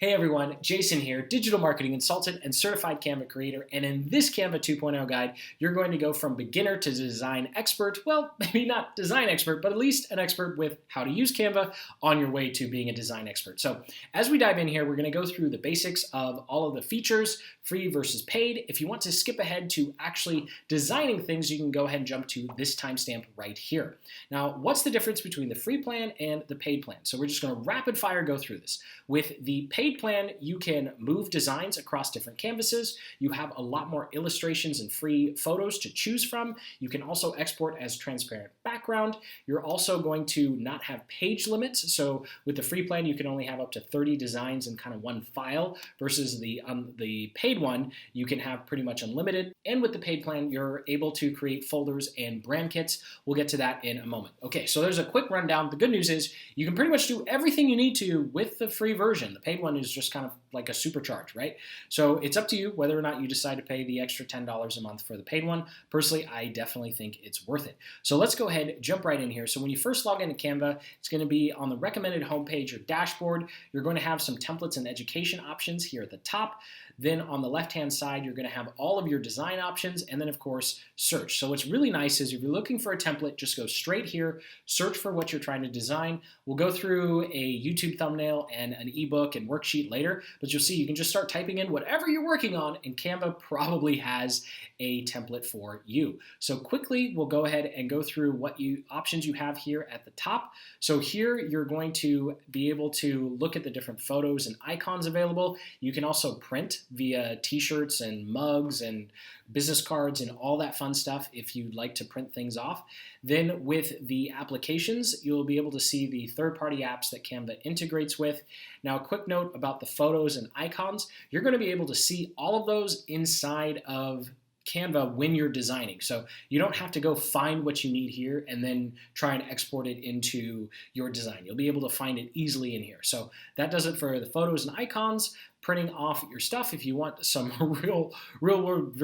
Hey everyone, Jason here, digital marketing consultant and certified Canva creator. And in this Canva 2.0 guide, you're going to go from beginner to design expert. Well, maybe not design expert, but at least an expert with how to use Canva on your way to being a design expert. So as we dive in here, we're going to go through the basics of all of the features, free versus paid. If you want to skip ahead to actually designing things, you can go ahead and jump to this timestamp right here. Now, what's the difference between the free plan and the paid plan? So we're just going to rapid fire go through this. With the paid plan, you can move designs across different canvases. You have a lot more illustrations and free photos to choose from. You can also export as transparent background. You're also going to not have page limits. So with the free plan, you can only have up to 30 designs in kind of one file versus the paid one, you can have pretty much unlimited. And with the paid plan, you're able to create folders and brand kits. We'll get to that in a moment. Okay, so there's a quick rundown. The good news is you can pretty much do everything you need to with the free version. The paid one is just kind of like a supercharge, right? So it's up to you whether or not you decide to pay the extra $10 a month for the paid one. Personally, I definitely think it's worth it. So let's go ahead, jump right in here. So when you first log into Canva, it's going to be on the recommended homepage or dashboard. You're going to have some templates and education options here at the top. Then on the left-hand side, you're going to have all of your design options, and then of course, search. So what's really nice is if you're looking for a template, just go straight here, search for what you're trying to design. We'll go through a YouTube thumbnail and an ebook and worksheet later, but you'll see you can just start typing in whatever you're working on, and Canva probably has a template for you. So quickly, we'll go ahead and go through what options you have here at the top. So here, you're going to be able to look at the different photos and icons available. You can also print via t-shirts and mugs and business cards and all that fun stuff if you'd like to print things off. Then with the applications, you'll be able to see the third-party apps that Canva integrates with. Now, a quick note about the photos and icons. You're going to be able to see all of those inside of Canva when you're designing. So you don't have to go find what you need here and then try and export it into your design. You'll be able to find it easily in here. So that does it for the photos and icons. Printing off your stuff if you want some real world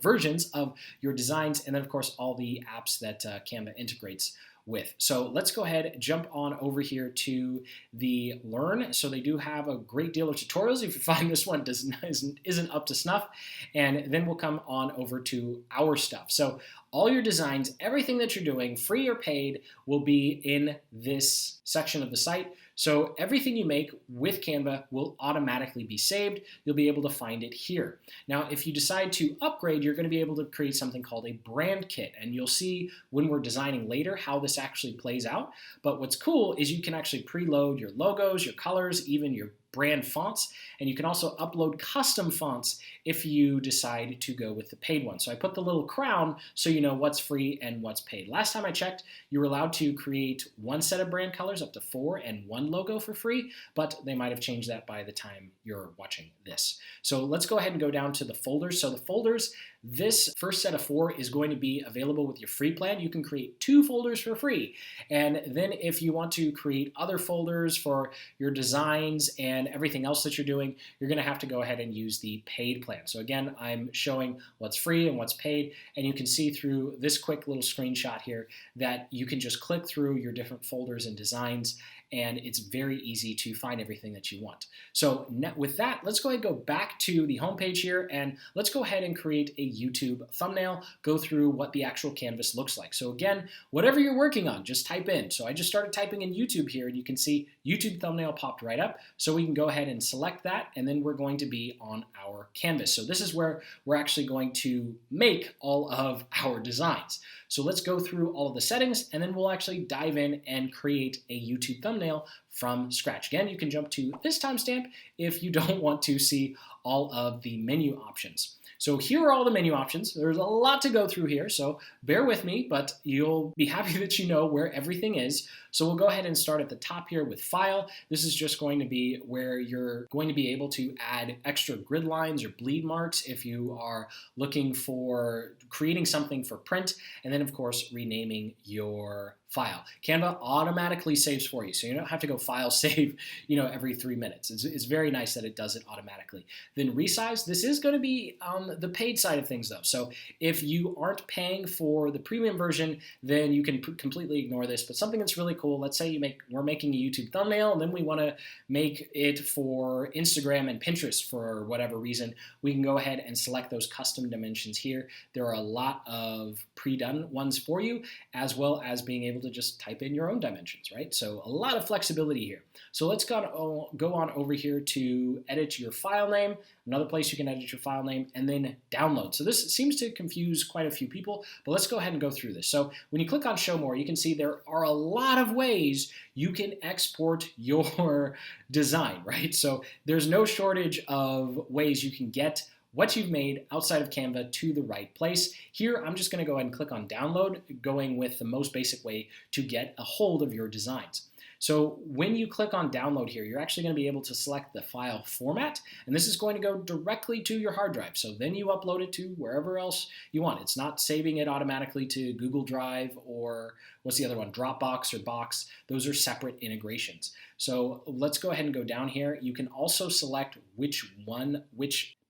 versions of your designs, and then of course all the apps that Canva integrates with. So let's go ahead, jump on over here to the Learn. So they do have a great deal of tutorials if you find this one isn't up to snuff. And then we'll come on over to Our Stuff. So all your designs, everything that you're doing, free or paid, will be in this section of the site. So everything you make with Canva will automatically be saved. You'll be able to find it here. Now, if you decide to upgrade, you're going to be able to create something called a brand kit. And you'll see when we're designing later how this actually plays out. But what's cool is you can actually preload your logos, your colors, even your brand fonts, and you can also upload custom fonts if you decide to go with the paid one. So I put the little crown so you know what's free and what's paid. Last time I checked, you were allowed to create one set of brand colors, up to 4, and one logo for free, but they might have changed that by the time you're watching this. So let's go ahead and go down to the folders. So the folders, this first set of 4 is going to be available with your free plan. You can create 2 folders for free. And then if you want to create other folders for your designs and everything else that you're doing, you're going to have to go ahead and use the paid plan. So again, I'm showing what's free and what's paid, and you can see through this quick little screenshot here that you can just click through your different folders and designs, and it's very easy to find everything that you want. So with that, let's go ahead and go back to the homepage here, and let's go ahead and create a YouTube thumbnail, go through what the actual canvas looks like. So again, whatever you're working on, just type in. So I just started typing in YouTube here, and you can see YouTube thumbnail popped right up. So we can go ahead and select that, and then we're going to be on our canvas. So this is where we're actually going to make all of our designs. So let's go through all of the settings, and then we'll actually dive in and create a YouTube thumbnail from scratch. Again, you can jump to this timestamp if you don't want to see all of the menu options. So here are all the menu options. There's a lot to go through here, so bear with me, but you'll be happy that you know where everything is. So we'll go ahead and start at the top here with File. This is just going to be where you're going to be able to add extra grid lines or bleed marks if you are looking for creating something for print, and then of course renaming your file. Canva automatically saves for you, so you don't have to go file save, every 3 minutes. It's very nice that it does it automatically. Then resize, this is going to be on the paid side of things though. So if you aren't paying for the premium version, then you can completely ignore this. But something that's really cool, let's say we're making a YouTube thumbnail and then we want to make it for Instagram and Pinterest for whatever reason, we can go ahead and select those custom dimensions here. There are a lot of pre-done ones for you, as well as being able to just type in your own dimensions, right? So a lot of flexibility here. So let's go on over here to edit your file name, another place you can edit your file name, and then download. So this seems to confuse quite a few people, but let's go ahead and go through this. So when you click on show more, you can see there are a lot of ways you can export your design, right? So there's no shortage of ways you can get what you've made outside of Canva to the right place. Here, I'm just gonna go ahead and click on download, going with the most basic way to get a hold of your designs. So when you click on download here, you're actually going to be able to select the file format, and this is going to go directly to your hard drive. So then you upload it to wherever else you want. It's not saving it automatically to Google Drive or what's the other one, Dropbox or Box. Those are separate integrations. So let's go ahead and go down here. You can also select which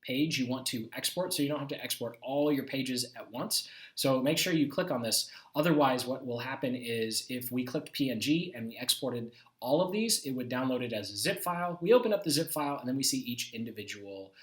page you want to export, so you don't have to export all your pages at once. So make sure you click on this. Otherwise, what will happen is if we clicked PNG and we exported all of these, it would download it as a zip file. We open up the zip file and then we see each individual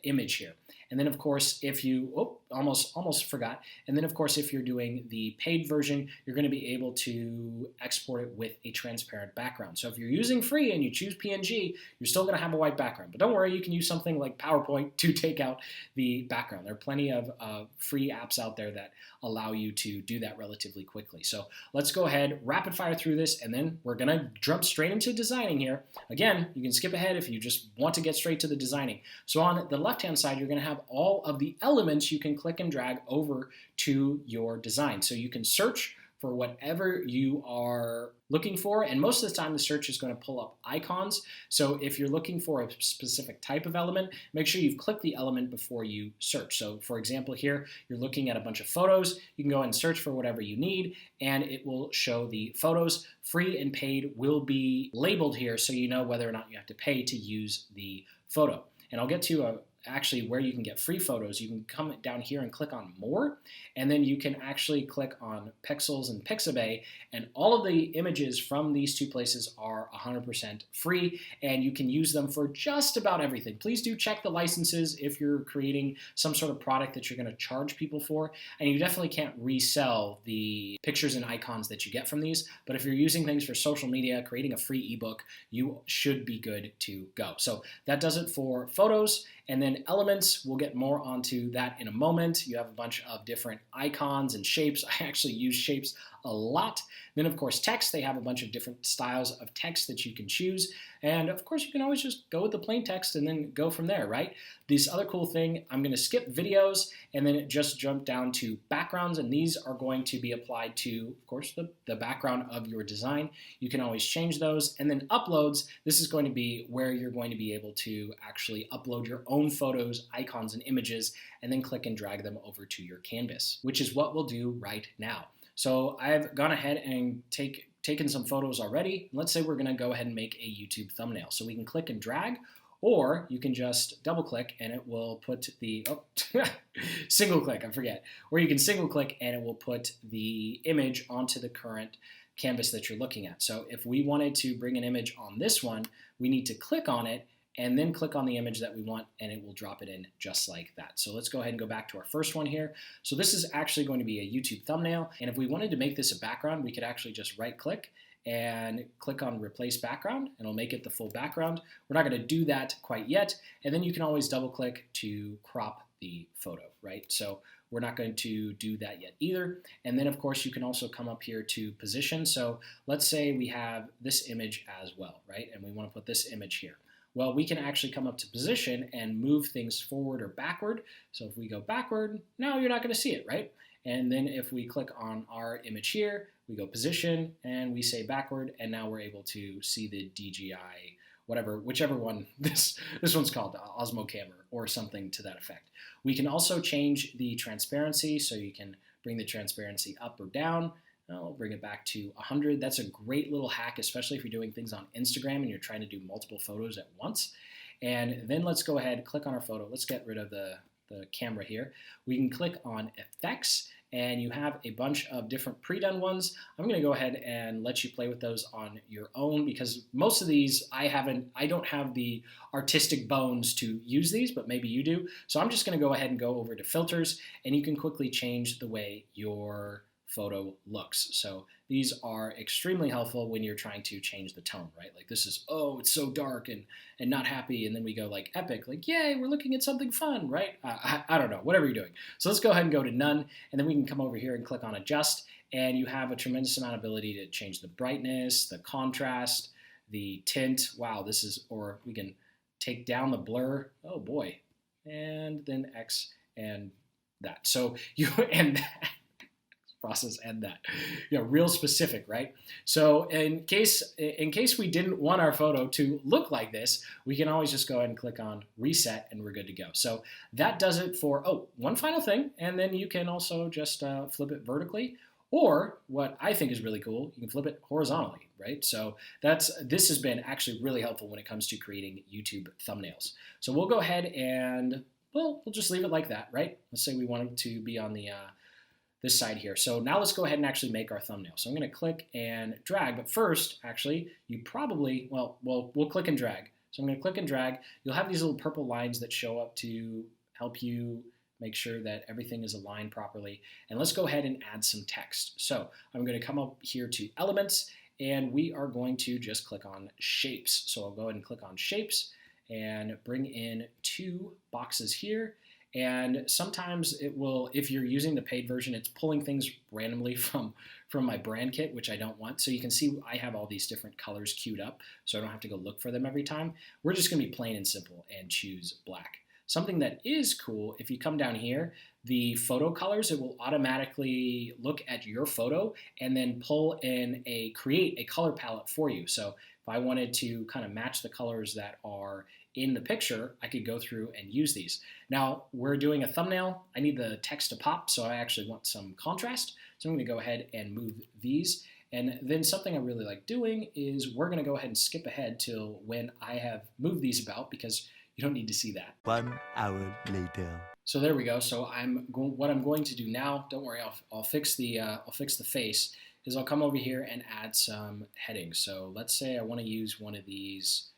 image here. And then of course, if you, almost forgot. And then of course, if you're doing the paid version, you're going to be able to export it with a transparent background. So if you're using free and you choose PNG, you're still going to have a white background. But don't worry, you can use something like PowerPoint to take out the background. There are plenty of free apps out there that allow you to do that relatively quickly. So let's go ahead, rapid fire through this, and then we're going to jump straight into designing here. Again, you can skip ahead if you just want to get straight to the designing. So on the left-hand side, you're going to have all of the elements you can click and drag over to your design. So you can search for whatever you are looking for, and most of the time the search is going to pull up icons. So if you're looking for a specific type of element, make sure you've clicked the element before you search. So for example here, you're looking at a bunch of photos, you can go ahead and search for whatever you need, and it will show the photos. Free and paid will be labeled here so you know whether or not you have to pay to use the photo. And I'll get to actually where you can get free photos. You can come down here and click on more, and then you can actually click on Pexels and Pixabay, and all of the images from these two places are 100% free, and you can use them for just about everything. Please do check the licenses if you're creating some sort of product that you're going to charge people for, and you definitely can't resell the pictures and icons that you get from these, but if you're using things for social media, creating a free ebook, you should be good to go. So that does it for photos. And then elements, we'll get more onto that in a moment. You have a bunch of different icons and shapes. I actually use shapes a lot. Then of course text, they have a bunch of different styles of text that you can choose. And of course you can always just go with the plain text and then go from there, right? This other cool thing, I'm gonna skip videos and then just jump down to backgrounds, and these are going to be applied to, of course, the background of your design. You can always change those. And then uploads, this is going to be where you're going to be able to actually upload your own photos, icons, and images, and then click and drag them over to your canvas, which is what we'll do right now. So I've gone ahead and taken some photos already. Let's say we're gonna go ahead and make a YouTube thumbnail. So we can click and drag, or you can just double click and it will put the, single click, I forget. Or you can single click and it will put the image onto the current canvas that you're looking at. So if we wanted to bring an image on this one, we need to click on it and then click on the image that we want, and it will drop it in just like that. So let's go ahead and go back to our first one here. So this is actually going to be a YouTube thumbnail, and if we wanted to make this a background, we could actually just right click and click on replace background, and it'll make it the full background. We're not gonna do that quite yet, and then you can always double click to crop the photo, right? So we're not going to do that yet either. And then of course you can also come up here to position. So let's say we have this image as well, right? And we wanna put this image here. Well, we can actually come up to position and move things forward or backward. So if we go backward, now you're not going to see it, right? And then if we click on our image here, we go position and we say backward, and now we're able to see the DJI, whichever one this one's called, Osmo Camera or something to that effect. We can also change the transparency, so you can bring the transparency up or down. I'll bring it back to 100. That's a great little hack, especially if you're doing things on Instagram and you're trying to do multiple photos at once. And then let's go ahead, click on our photo. Let's get rid of the camera here. We can click on Effects, and you have a bunch of different pre-done ones. I'm going to go ahead and let you play with those on your own, because most of these I don't have the artistic bones to use these, but maybe you do. So I'm just going to go ahead and go over to Filters, and you can quickly change the way your photo looks. So these are extremely helpful when you're trying to change the tone, right? Like this is, oh, it's so dark and not happy, and then we go like epic, like yay, we're looking at something fun, right? I don't know, whatever you're doing. So let's go ahead and go to none, and then we can come over here and click on Adjust, and you have a tremendous amount of ability to change the brightness, the contrast, the tint. Wow, this is, or we can take down the blur. Oh boy, and then X and that. So you and that. Process and that, real specific, right? So in case we didn't want our photo to look like this, we can always just go ahead and click on Reset, and we're good to go. So that does it for, one final thing, and then you can also just flip it vertically, or what I think is really cool, you can flip it horizontally, right? So this has been actually really helpful when it comes to creating YouTube thumbnails. So we'll go ahead and, we'll just leave it like that, right? Let's say we want it to be on the this side here. So now let's go ahead and actually make our thumbnail. So I'm going to click and drag, but first, actually, you probably, we'll click and drag. So I'm going to click and drag. You'll have these little purple lines that show up to help you make sure that everything is aligned properly. And let's go ahead and add some text. So I'm going to come up here to Elements, and we are going to just click on Shapes. So I'll go ahead and click on Shapes and bring in 2 boxes here. And sometimes it will, if you're using the paid version, it's pulling things randomly from my brand kit, which I don't want. So you can see I have all these different colors queued up, so I don't have to go look for them every time. We're just going to be plain and simple and choose black. Something that is cool, if you come down here, the photo colors, it will automatically look at your photo and then pull in create a color palette for you. So if I wanted to kind of match the colors that are in the picture, I could go through and use these. Now, we're doing a thumbnail. I need the text to pop, so I actually want some contrast. So I'm going to go ahead and move these. And then something I really like doing is we're going to go ahead and skip ahead till when I have moved these about, because you don't need to see that. 1 hour later. So there we go. So what I'm going to do now, don't worry, I'll fix the face, is I'll come over here and add some headings. So let's say I want to use one of these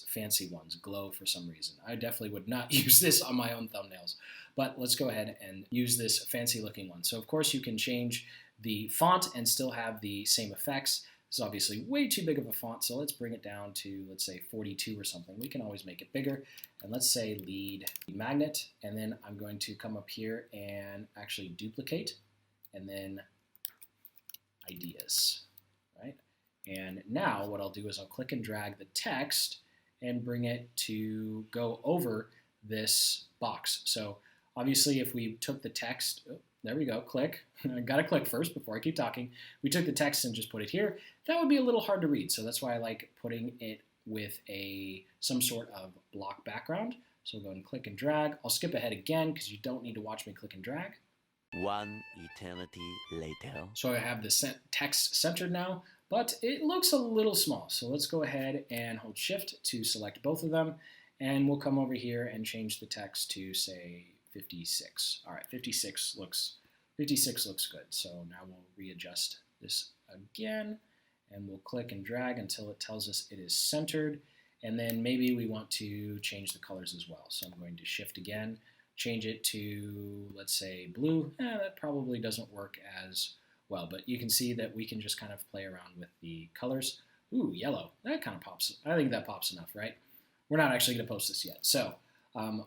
fancy ones, glow, for some reason. I definitely would not use this on my own thumbnails, but let's go ahead and use this fancy looking one. So of course you can change the font and still have the same effects. This is obviously way too big of a font, so let's bring it down to, let's say, 42 or something. We can always make it bigger, and let's say lead magnet, and then I'm going to come up here and actually duplicate, and then ideas, right? And now what I'll do is I'll click and drag the text and bring it to go over this box. So obviously if we took the text, there we go, click. I gotta click first before I keep talking. We took the text and just put it here. That would be a little hard to read, so that's why I like putting it with some sort of block background. So we'll go and click and drag. I'll skip ahead again because you don't need to watch me click and drag. 1 eternity later. So I have the text centered now, but it looks a little small. So let's go ahead and hold Shift to select both of them, and we'll come over here and change the text to, say, 56. All right, 56 looks good. So now we'll readjust this again, and we'll click and drag until it tells us it is centered, and then maybe we want to change the colors as well. So I'm going to Shift again, change it to, let's say, blue. That probably doesn't work as well, but you can see that we can just kind of play around with the colors. Ooh, yellow. That kind of pops. I think that pops enough, right? We're not actually going to post this yet. So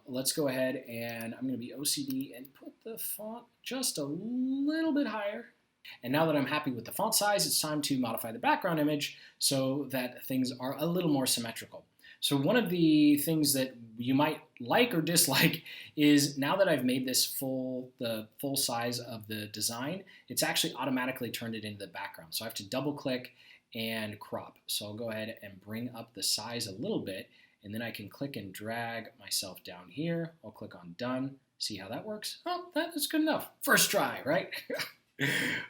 let's go ahead, and I'm going to be OCD and put the font just a little bit higher. And now that I'm happy with the font size, it's time to modify the background image so that things are a little more symmetrical. So one of the things that you might like or dislike is now that I've made this the full size of the design, it's actually automatically turned it into the background. So I have to double click and crop. So I'll go ahead and bring up the size a little bit, and then I can click and drag myself down here. I'll click on done, see how that works. Oh, that is good enough. First try, right?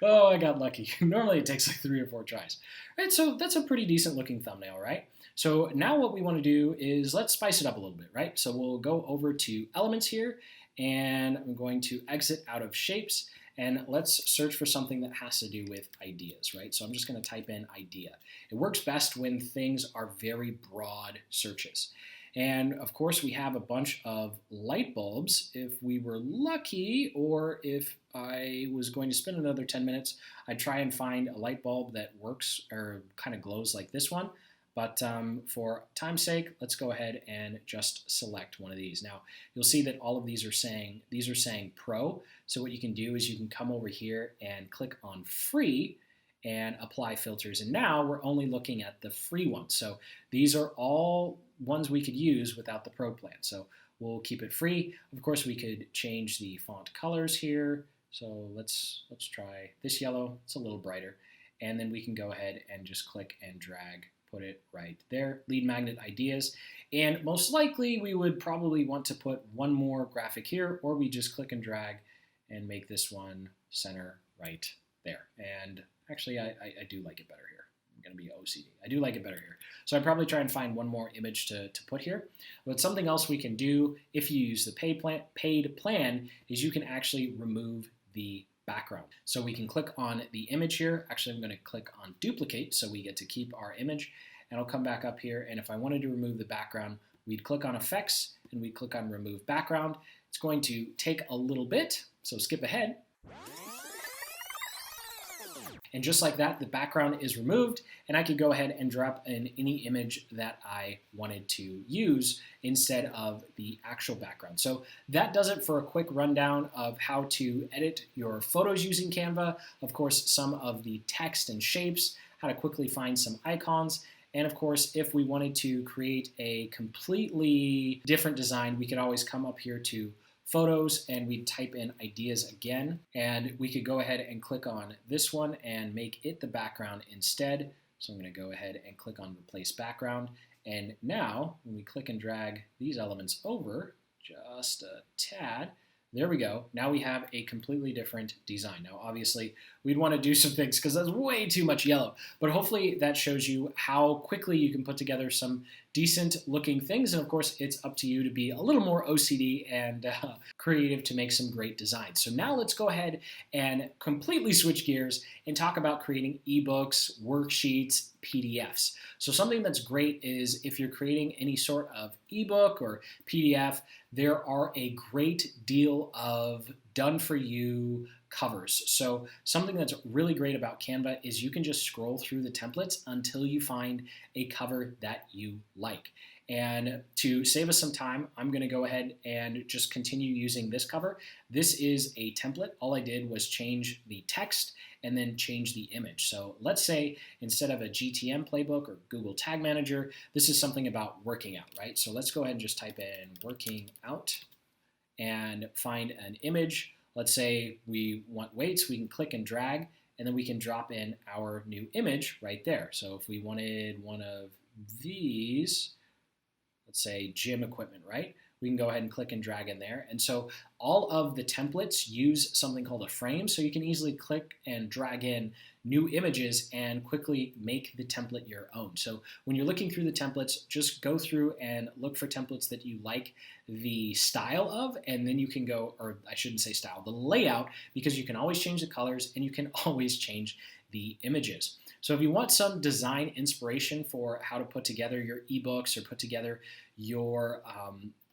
Oh, I got lucky. Normally it takes like 3 or 4 tries. All right, so that's a pretty decent looking thumbnail, right? So now what we want to do is let's spice it up a little bit, right? So we'll go over to elements here, and I'm going to exit out of shapes, and let's search for something that has to do with ideas, right? So I'm just going to type in idea. It works best when things are very broad searches. And of course, we have a bunch of light bulbs. If we were lucky, or if I was going to spend another 10 minutes, I'd try and find a light bulb that works or kind of glows like this one. But for time's sake, let's go ahead and just select one of these. Now, you'll see that all of these are saying Pro. So what you can do is you can come over here and click on Free and apply filters. And now we're only looking at the free ones. So these are all ones we could use without the Pro plan. So we'll keep it free. Of course, we could change the font colors here. So let's try this yellow. It's a little brighter. And then we can go ahead and just click and drag, put it right there. Lead magnet ideas. And most likely we would probably want to put one more graphic here, or we just click and drag and make this one center right there. And actually, I do like it better here. I'm going to be OCD. I do like it better here. So I'd probably try and find one more image to put here. But something else we can do if you use the paid plan is you can actually remove the background. So we can click on the image here. Actually, I'm going to click on duplicate so we get to keep our image. And I'll come back up here. And if I wanted to remove the background, we'd click on effects and we'd click on remove background. It's going to take a little bit, so skip ahead. And just like that, the background is removed, and I could go ahead and drop in any image that I wanted to use instead of the actual background. So that does it for a quick rundown of how to edit your photos using Canva. Of course, some of the text and shapes, how to quickly find some icons, and of course, if we wanted to create a completely different design, we could always come up here to Photos, and we'd type in ideas again, and we could go ahead and click on this one and make it the background instead. So I'm going to go ahead and click on replace background, and now when we click and drag these elements over just a tad, there we go. Now we have a completely different design. Now, obviously, we'd want to do some things because that's way too much yellow. But hopefully that shows you how quickly you can put together some decent looking things. And of course, it's up to you to be a little more OCD and creative to make some great designs. So now let's go ahead and completely switch gears and talk about creating ebooks, worksheets, PDFs. So something that's great is if you're creating any sort of ebook or PDF, there are a great deal of done-for-you covers. So something that's really great about Canva is you can just scroll through the templates until you find a cover that you like. And to save us some time, I'm going to go ahead and just continue using this cover. This is a template. All I did was change the text and then change the image. So let's say instead of a GTM playbook or Google Tag Manager, this is something about working out, right? So let's go ahead and just type in working out and find an image. Let's say we want weights, we can click and drag, and then we can drop in our new image right there. So if we wanted one of these, let's say gym equipment, right? We can go ahead and click and drag in there. And so all of the templates use something called a frame, so you can easily click and drag in new images and quickly make the template your own. So when you're looking through the templates, just go through and look for templates that you like the style of, and then you can go, or I shouldn't say style, the layout, because you can always change the colors and you can always change the images. So if you want some design inspiration for how to put together your ebooks or put together your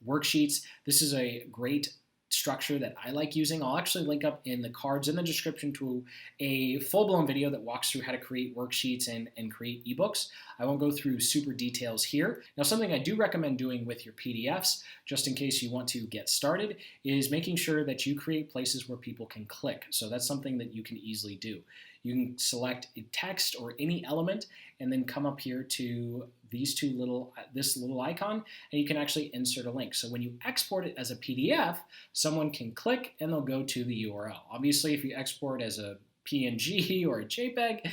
worksheets, this is a great structure that I like using. I'll actually link up in the cards in the description to a full-blown video that walks through how to create worksheets and create ebooks. I won't go through super details here. Now, something I do recommend doing with your PDFs, just in case you want to get started, is making sure that you create places where people can click. So that's something that you can easily do. You can select a text or any element and then come up here to this little icon, and you can actually insert a link. So when you export it as a PDF, someone can click and they'll go to the URL. Obviously, if you export as a PNG or a JPEG,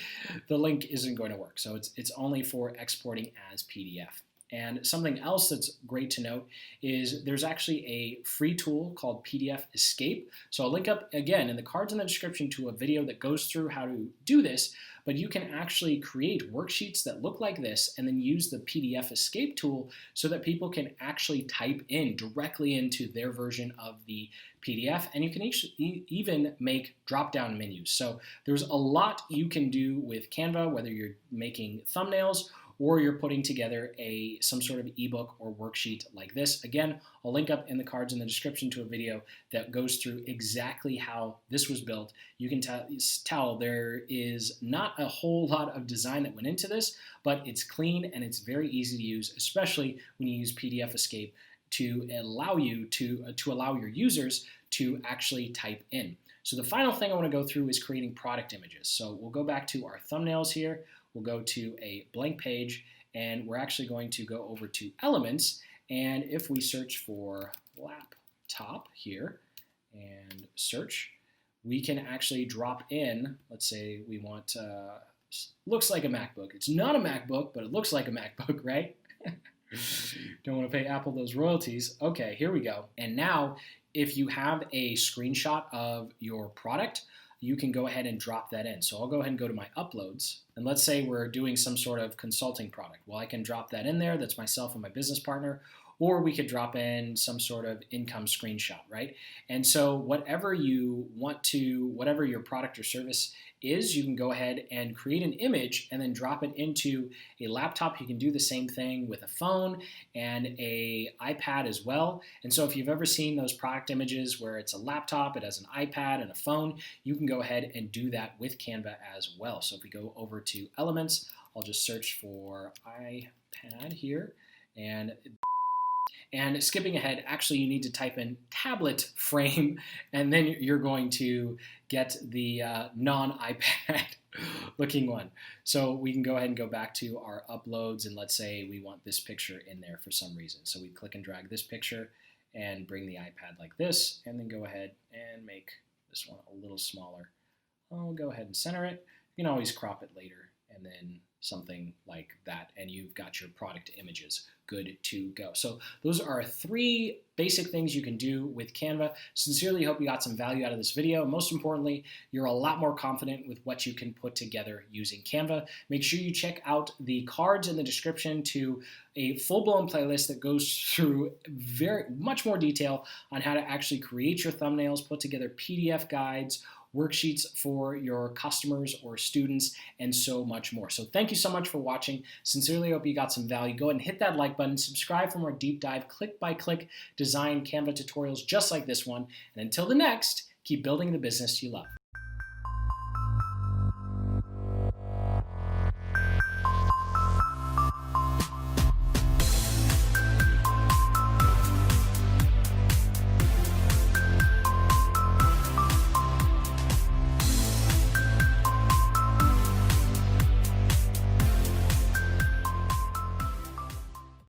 the link isn't going to work. So it's only for exporting as PDF. And something else that's great to note is there's actually a free tool called PDF Escape. So I'll link up again in the cards in the description to a video that goes through how to do this, but you can actually create worksheets that look like this and then use the PDF Escape tool so that people can actually type in directly into their version of the PDF, and you can even make drop-down menus. So there's a lot you can do with Canva, whether you're making thumbnails or you're putting together some sort of ebook or worksheet like this. Again, I'll link up in the cards in the description to a video that goes through exactly how this was built. You can tell there is not a whole lot of design that went into this, but it's clean and it's very easy to use, especially when you use PDF Escape to allow your users to actually type in. So the final thing I want to go through is creating product images. So we'll go back to our thumbnails here. We'll go to a blank page, and we're actually going to go over to Elements, and if we search for laptop here and search, we can actually drop in, let's say we want, looks like a MacBook. It's not a MacBook, but it looks like a MacBook, right? Don't want to pay Apple those royalties. Okay, here we go. And now, if you have a screenshot of your product, you can go ahead and drop that in. So I'll go ahead and go to my uploads. And let's say we're doing some sort of consulting product. Well, I can drop that in there. That's myself and my business partner. Or we could drop in some sort of income screenshot, right? And so whatever you want to, whatever your product or service is, you can go ahead and create an image and then drop it into a laptop. You can do the same thing with a phone and an iPad as well. And so if you've ever seen those product images where it's a laptop, it has an iPad and a phone, you can go ahead and do that with Canva as well. So if we go over to Elements, I'll just search for iPad here, and skipping ahead, actually you need to type in tablet frame, and then you're going to get the non-iPad looking one. So we can go ahead and go back to our uploads, and let's say we want this picture in there for some reason. So we click and drag this picture and bring the iPad like this, and then go ahead and make this one a little smaller. I'll go ahead and center it. You can always crop it later, and then something like that, and you've got your product images good to go. So those are 3 basic things you can do with Canva. Sincerely hope you got some value out of this video. Most importantly, you're a lot more confident with what you can put together using Canva. Make sure you check out the cards in the description to a full-blown playlist that goes through very much more detail on how to actually create your thumbnails, put together PDF guides, worksheets for your customers or students, and so much more. So thank you so much for watching. Sincerely hope you got some value. Go ahead and hit that like button, subscribe for more deep dive, click-by-click design Canva tutorials just like this one. And until the next, keep building the business you love.